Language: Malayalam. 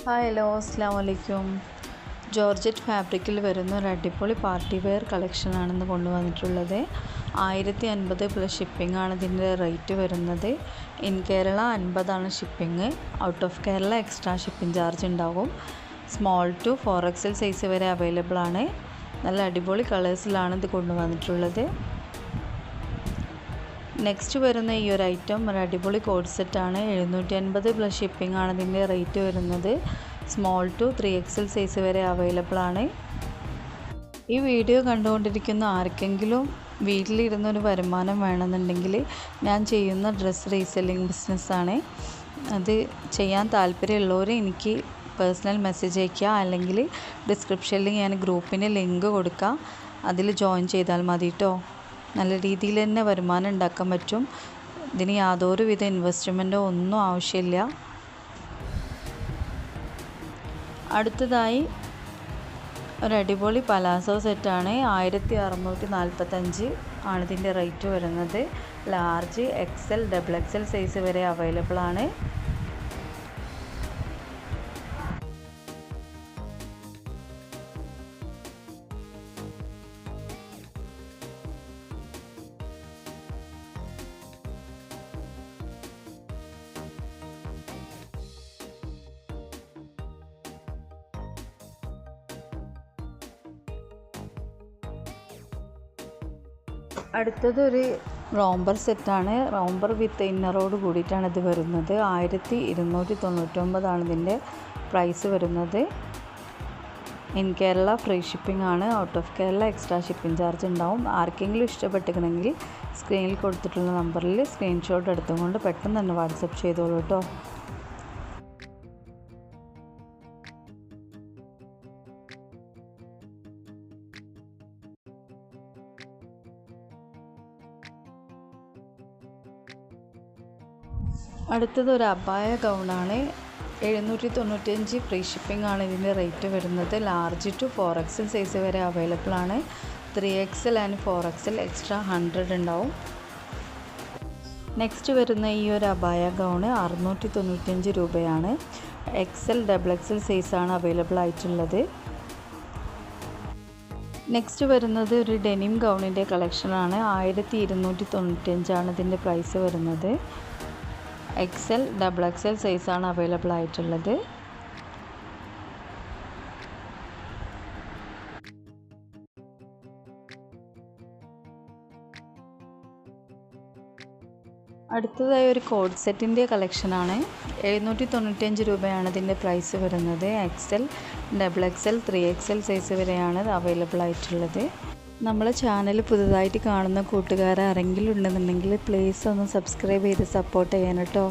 ഹായ് ഹലോ അസ്സാം വലൈക്കും. ജോർജറ്റ് ഫാബ്രിക്കിൽ വരുന്ന ഒരു അടിപൊളി പാർട്ടി വെയർ കളക്ഷനാണെന്ന് കൊണ്ടുവന്നിട്ടുള്ളത്. 1050 പ്ലസ് ഷിപ്പിംഗ് ആണ് ഇതിൻ്റെ റേറ്റ് വരുന്നത്. In Kerala 50 shipping. Out of Kerala extra shipping charge ഉണ്ടാകും. സ്മോൾ ടു 4XL സൈസ് വരെ അവൈലബിൾ ആണ്. നല്ല അടിപൊളി കളേഴ്സിലാണ് ഇത് കൊണ്ടുവന്നിട്ടുള്ളത്. നെക്സ്റ്റ് വരുന്ന ഈ ഒരു ഐറ്റം ഒരു അടിപൊളി കോഡ് സെറ്റാണ്. 750 പ്ലസ് ഷിപ്പിംഗ് ആണ് ഇതിൻ്റെ റേറ്റ് വരുന്നത്. സ്മോൾ ടു 3XL സൈസ് വരെ അവൈലബിൾ ആണ്. ഈ വീഡിയോ കണ്ടുകൊണ്ടിരിക്കുന്ന ആർക്കെങ്കിലും വീട്ടിലിരുന്നൊരു വരുമാനം വേണമെന്നുണ്ടെങ്കിൽ ഞാൻ ചെയ്യുന്ന ഡ്രസ്സ് റീസെല്ലിംഗ് ബിസിനസ്സാണ്. അത് ചെയ്യാൻ താല്പര്യമുള്ളവർ എനിക്ക് പേഴ്സണൽ മെസ്സേജ് അയയ്ക്കുക, അല്ലെങ്കിൽ ഡിസ്ക്രിപ്ഷനിൽ ഞാൻ ഗ്രൂപ്പിൻ്റെ ലിങ്ക് കൊടുക്കാം, അതിൽ ജോയിൻ ചെയ്താൽ മതി കേട്ടോ. നല്ല രീതിയിൽ തന്നെ വരുമാനം ഉണ്ടാക്കാൻ പറ്റും. ഇതിന് യാതൊരുവിധ ഇൻവെസ്റ്റ്മെൻറ്റോ ഒന്നും ആവശ്യമില്ല. അടുത്തതായി ഒരു അടിപൊളി പലാസോ സെറ്റാണ്. 1645 ആണ് ഇതിൻ്റെ റേറ്റ് വരുന്നത്. ലാർജ്, XL, XXL സൈസ് വരെ അവൈലബിൾ ആണ്. അടുത്തത് ഒരു റോംബർ സെറ്റാണ്. റോംബർ വിത്ത് ഇന്നറോട് കൂടിയിട്ടാണ് ഇത് വരുന്നത്. 1299 ആണ് ഇതിൻ്റെ പ്രൈസ് വരുന്നത്. ഇൻ കേരള ഫ്രീ ഷിപ്പിംഗ് ആണ്. Out of Kerala extra shipping charge ഉണ്ടാവും. ആർക്കെങ്കിലും ഇഷ്ടപ്പെട്ടിട്ടുണ്ടെങ്കിൽ സ്ക്രീനിൽ കൊടുത്തിട്ടുള്ള നമ്പറിൽ സ്ക്രീൻഷോട്ട് എടുത്തുകൊണ്ട് പെട്ടെന്ന് തന്നെ വാട്സപ്പ് ചെയ്തോളൂ കേട്ടോ. അടുത്തത് ഒരു അബായ ഗൗണാണ്. 795 ഫ്രീ ഷിപ്പിംഗ് ആണ് ഇതിൻ്റെ റേറ്റ് വരുന്നത്. ലാർജ് ടു 4XL സൈസ് വരെ അവൈലബിൾ ആണ്. 3XL ആൻഡ് 4XL എക്സ്ട്രാ 100 ഉണ്ടാവും. നെക്സ്റ്റ് വരുന്ന ഈ ഒരു അബായ ഗൗണ് 695 രൂപയാണ്. XL, XXL സൈസാണ് അവൈലബിൾ ആയിട്ടുള്ളത്. നെക്സ്റ്റ് വരുന്നത് ഒരു ഡെനിം ഗൗണിൻ്റെ കളക്ഷനാണ്. 1295 ആണ് ഇതിൻ്റെ പ്രൈസ് വരുന്നത്. XL, XXL സൈസാണ് അവൈലബിൾ ആയിട്ടുള്ളത്. അടുത്തതായി ഒരു കോഡ് സെറ്റിൻ്റെ കളക്ഷനാണ്. 795 രൂപയാണ് ഇതിൻ്റെ പ്രൈസ് വരുന്നത്. XL, XXL, 3XL സൈസ് വരെയാണ് അവൈലബിൾ ആയിട്ടുള്ളത്. നമ്മളെ ചാനൽ പുതുതായിട്ട് കാണുന്ന കൂട്ടുകാർ ആരെങ്കിലും ഉണ്ടെന്നുണ്ടെങ്കിൽ പ്ലീസ് ഒന്ന് സബ്സ്ക്രൈബ് ചെയ്ത് സപ്പോർട്ട് ചെയ്യാൻ കേട്ടോ.